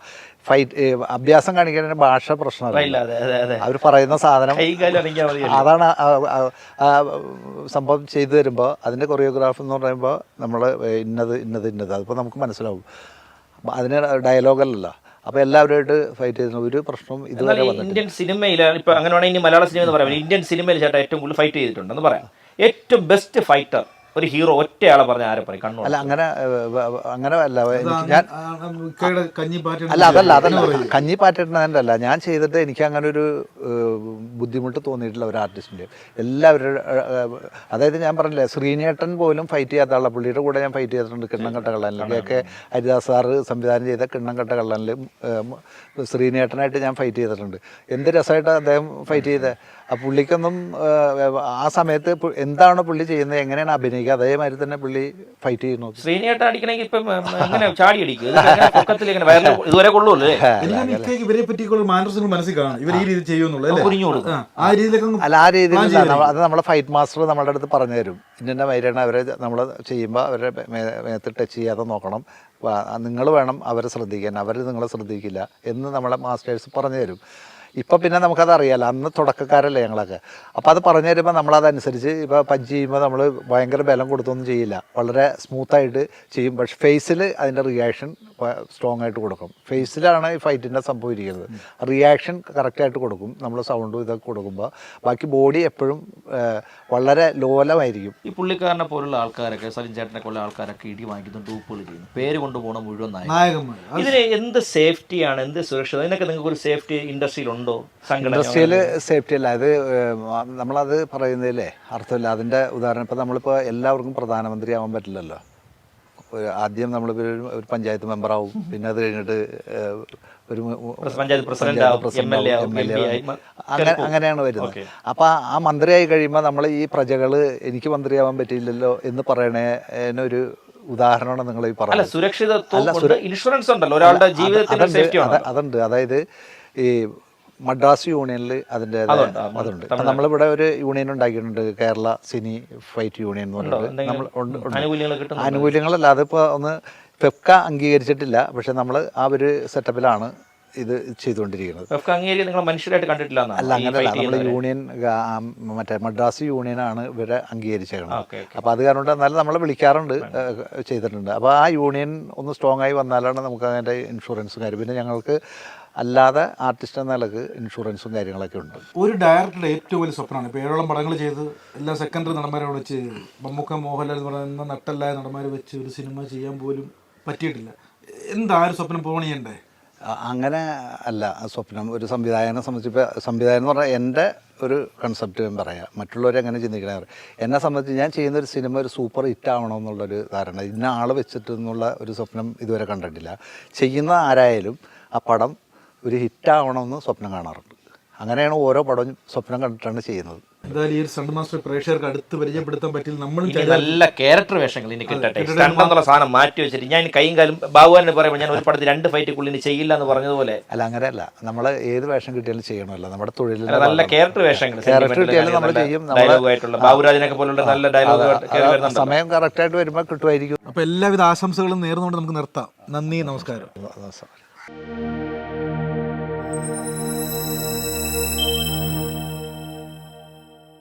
അഭ്യാസം കാണിക്കാൻ ഭാഷ പ്രശ്നമല്ല, അവർ പറയുന്ന സാധനം അതാണ് സംഭവം ചെയ്തു തരുമ്പോൾ അതിൻ്റെ കൊറിയോഗ്രാഫ് എന്ന് പറയുമ്പോൾ നമ്മൾ ഇന്നത് അതിപ്പോൾ നമുക്ക് മനസ്സിലാവും. അതിന് ഡയലോഗല്ലല്ലോ. അപ്പോൾ എല്ലാവരുമായിട്ട് ഫൈറ്റ് ചെയ്യുന്ന ഒരു പ്രശ്നവും ഇതുവരെ ഇന്ത്യൻ സിനിമയിൽ ഇപ്പൊ അങ്ങനെ വേണമെങ്കിൽ ഇനി മലയാള സിനിമ എന്ന് പറയാം, ഇന്ത്യൻ സിനിമയിൽ ചേട്ടാ ഏറ്റവും കൂടുതൽ ഫൈറ്റ് ചെയ്തിട്ടുണ്ടെന്ന് പറയാം. ഏറ്റവും ബെസ്റ്റ് ഫൈറ്റർ ഒരു ഹീറോ ഒറ്റയാളെ പറഞ്ഞ ആരെ പറയും? കണ്ണൂർ. അല്ല അങ്ങനെ അല്ല ഞാൻ അതല്ല കഞ്ഞി പാറ്റിടുന്നതിൻ്റെ അല്ല, ഞാൻ ചെയ്തിട്ട് എനിക്ക് അങ്ങനെ ഒരു ബുദ്ധിമുട്ട് തോന്നിയിട്ടില്ല ഒരു ആർട്ടിസ്റ്റിൻ്റെ. എല്ലാവരും അതായത് ഞാൻ പറഞ്ഞില്ലേ, ശ്രീനേട്ടൻ പോലും ഫൈറ്റ് ചെയ്യാത്ത ആളാണ്. പുള്ളിയുടെ കൂടെ ഞാൻ ഫൈറ്റ് ചെയ്തിട്ടുണ്ട് കിണ്ണംകെട്ട കള്ളനിൽ. കെ ഹരിദാസ് സാറ് സംവിധാനം ചെയ്ത കിണ്ണംകെട്ട കള്ളനിൽ ശ്രീനേട്ടനായിട്ട് ഞാൻ ഫൈറ്റ് ചെയ്തിട്ടുണ്ട്. എന്ത് രസമായിട്ടാണ് അദ്ദേഹം ഫൈറ്റ് ചെയ്തത്. ആ പുള്ളിക്കൊന്നും ആ സമയത്ത് എന്താണ് പുള്ളി ചെയ്യുന്നത്, എങ്ങനെയാണ് അഭിനയിക്കുക, അതേമാതിരി തന്നെ പുള്ളി ഫൈറ്റ് ചെയ്യുന്നു. ശ്രീനേട്ടൻ അടിക്കണമെങ്കിൽ ഇപ്പം എങ്ങനെ ചാടി അടിക്കും? ഇതുവരെ കൊള്ളൂല്ലേ? ഇവരെ പറ്റിയുള്ള മാനസിക മനസ്സിൽ കാണും ഇവർ ഈ രീതി ചെയ്യുന്നുള്ളൂ. ആ രീതിയിൽ അത് നമ്മളെ ഫൈറ്റ് മാസ്റ്റർ നമ്മളുടെ അടുത്ത് പറഞ്ഞു തരും. ഇന്ന വൈരാണ് അവരെ നമ്മൾ ചെയ്യുമ്പോൾ അവരെ മേത്ത് ടച്ച് ചെയ്യാതെ നോക്കണം, നിങ്ങൾ വേണം അവരെ ശ്രദ്ധിക്കാൻ, അവർ നിങ്ങളെ ശ്രദ്ധിക്കില്ല എന്ന് നമ്മളെ മാസ്റ്റേഴ്സ് പറഞ്ഞു തരും. ഇപ്പം പിന്നെ നമുക്കത് അറിയാമല്ലോ, അന്ന് തുടക്കക്കാരല്ലേ ഞങ്ങളൊക്കെ. അപ്പോൾ അത് പറഞ്ഞു തരുമ്പോൾ നമ്മളതനുസരിച്ച് ഇപ്പോൾ പഞ്ച് ചെയ്യുമ്പോൾ നമ്മൾ ഭയങ്കര ബലം കൊടുത്തൊന്നും ചെയ്യില്ല, വളരെ സ്മൂത്തായിട്ട് ചെയ്യും. പക്ഷെ ഫേസിൽ അതിൻ്റെ റിയാക്ഷൻ സ്ട്രോങ് ആയിട്ട് കൊടുക്കും. ഫേസിലാണ് ഈ ഫൈറ്റിൻ്റെ സംഭവം ഇരിക്കുന്നത്. റിയാക്ഷൻ കറക്റ്റായിട്ട് കൊടുക്കും നമ്മൾ സൗണ്ടും ഇതൊക്കെ കൊടുക്കുമ്പോൾ. ബാക്കി ബോഡി എപ്പോഴും വളരെ ലോലമായിരിക്കും. ഈ പുള്ളിക്കാരനെ പോലുള്ള ആൾക്കാരൊക്കെ, സലിം ചേട്ടനെ പോലുള്ള ആൾക്കാരൊക്കെ ഇടി വാങ്ങിക്കുന്നു, ഡൂപ്പുകൾ ചെയ്യുന്നു, പേര് കൊണ്ടുപോകണ മുഴുവൻ നായകന്മാർ. ഇതിന് എന്ത് സേഫ്റ്റിയാണ്, എന്ത് സുരക്ഷ, അതിനൊക്കെ നിങ്ങൾക്ക് ഒരു സേഫ്റ്റി ഇൻഡസ്ട്രിയിൽ ഉണ്ടോ? ഇൻഡസ്ട്രിയിൽ സേഫ്റ്റി അല്ല, അത് നമ്മളത് പറയുന്നതിലേ അർത്ഥമില്ല. അതിൻ്റെ ഉദാഹരണം ഇപ്പോൾ നമ്മളിപ്പോൾ എല്ലാവർക്കും പ്രധാനമന്ത്രി ആവാൻ പറ്റില്ലല്ലോ. ആദ്യം നമ്മൾ ഒരു പഞ്ചായത്ത് മെമ്പറാവും, പിന്നെ അത് കഴിഞ്ഞിട്ട് ഒരു അങ്ങനെയാണ് വരുന്നത്. അപ്പോൾ ആ മന്ത്രിയായി കഴിയുമ്പോൾ നമ്മൾ ഈ പ്രജകൾ എനിക്ക് മന്ത്രിയാവാൻ പറ്റിയില്ലല്ലോ എന്ന് പറയണേനൊരു ഉദാഹരണമാണ് നിങ്ങൾ ഈ പറഞ്ഞത്. ഇൻഷുറൻസ് ഉണ്ടല്ലോ ഒരാളുടെ ജീവിതത്തിൽ, അതുണ്ട്. അതായത് ഈ മദ്രാസ് യൂണിയനിൽ അതിൻ്റെ അതുണ്ട്. നമ്മളിവിടെ ഒരു യൂണിയൻ ഉണ്ടാക്കിയിട്ടുണ്ട്, കേരള സിനി ഫൈറ്റ് യൂണിയൻ എന്ന് പറഞ്ഞിട്ട്. നമ്മൾ ആനുകൂല്യങ്ങളല്ല, അതിപ്പോൾ ഒന്ന് ഫെഫ്ക അംഗീകരിച്ചിട്ടില്ല, പക്ഷെ നമ്മൾ ആ ഒരു സെറ്റപ്പിലാണ് ഇത് ചെയ്തുകൊണ്ടിരിക്കുന്നത്. അല്ല അങ്ങനെയല്ല, നമ്മൾ യൂണിയൻ മറ്റേ മദ്രാസ് യൂണിയനാണ് ഇവരെ അംഗീകരിച്ചേക്കുന്നത്. അപ്പോൾ അത് കാരണം എന്നാലും നമ്മളെ വിളിക്കാറുണ്ട്, ചെയ്തിട്ടുണ്ട്. അപ്പോൾ ആ യൂണിയൻ ഒന്ന് സ്ട്രോങ് ആയി വന്നാലാണ് നമുക്ക് അതിൻ്റെ ഇൻഷുറൻസും കാര്യം. പിന്നെ ഞങ്ങൾക്ക് അല്ലാതെ ആർട്ടിസ്റ്റ് എന്ന നിലക്ക് ഇൻഷുറൻസും കാര്യങ്ങളൊക്കെ ഉണ്ട്. ഒരു ഡയറക്ടറുടെ ഏറ്റവും വലിയ സ്വപ്നമാണ് ഇപ്പോൾ 7ഓളം പടങ്ങൾ ചെയ്ത് എല്ലാ സെക്കൻഡറി നടന്മാരെ വെച്ച്, മമ്മൂക്ക, മോഹൻലാൽ എന്ന് പറയുന്ന നട്ടല്ലായ നടന്മാരെ വെച്ച് ഒരു സിനിമ ചെയ്യാൻ പോലും പറ്റിയിട്ടില്ല. എന്താ ഒരു സ്വപ്നം പൂർണ്ണിയണ്ടേ? അങ്ങനെ അല്ല സ്വപ്നം. ഒരു സംവിധായകനെ സംബന്ധിച്ച്, സംവിധായകൻ എന്ന് പറഞ്ഞാൽ എൻ്റെ ഒരു കൺസെപ്റ്റ് ഞാൻ പറയാം, മറ്റുള്ളവരെ എങ്ങനെ ചിന്തിക്കണേ. എന്നെ സംബന്ധിച്ച് ഞാൻ ചെയ്യുന്നൊരു സിനിമ ഒരു സൂപ്പർ ഹിറ്റ് ആവണമെന്നുള്ളൊരു ധാരണ, ഇന്ന ആൾ വെച്ചിട്ട് എന്നുള്ള ഒരു സ്വപ്നം ഇതുവരെ കണ്ടിട്ടില്ല. ചെയ്യുന്ന ആരായാലും ആ പടം ഒരു ഹിറ്റാവണമെന്ന് സ്വപ്നം കാണാറുണ്ട്. അങ്ങനെയാണ് ഓരോ പടവും സ്വപ്നം കണ്ടിട്ടാണ് ചെയ്യുന്നത്. എന്തായാലും ഈ ഒരു സ്റ്റണ്ട് മാസ്റ്റർ പ്രേക്ഷകർക്ക് അടുത്ത് പരിചയപ്പെടുത്താൻ പറ്റില്ല. നമ്മൾ നല്ല ക്യാരക്ടർ വേഷങ്ങൾ ഇനി കിട്ടട്ടെ. സ്റ്റണ്ടെന്നുള്ള സാധനം മാറ്റി വെച്ചിട്ട് ഞാൻ കൈയും കാലും ബാബുവാനെ പറയുമ്പോൾ ഞാൻ ഒരു പടത്തിൽ 2 ഫൈറ്റുള്ളിൽ ചെയ്യില്ല എന്ന് പറഞ്ഞതുപോലെ. അല്ല അങ്ങനെയല്ല, നമ്മൾ ഏത് വേഷം കിട്ടിയാലും ചെയ്യണമല്ലോ, നമ്മുടെ തൊഴിൽ. നല്ല ക്യാരക്ടർ വേഷങ്ങൾ കിട്ടിയാലും നമ്മൾ ചെയ്യും. ബാബുരാജിനൊക്കെ പോലുള്ള നല്ല ഡയലോഗ് സമയം കറക്റ്റായിട്ട് വരുമ്പോൾ കിട്ടുമായിരിക്കും. അപ്പോൾ എല്ലാവിധ ആശംസകളും നേർന്നുകൊണ്ട് നമുക്ക് നിർത്താം. നന്ദി, നമസ്കാരം.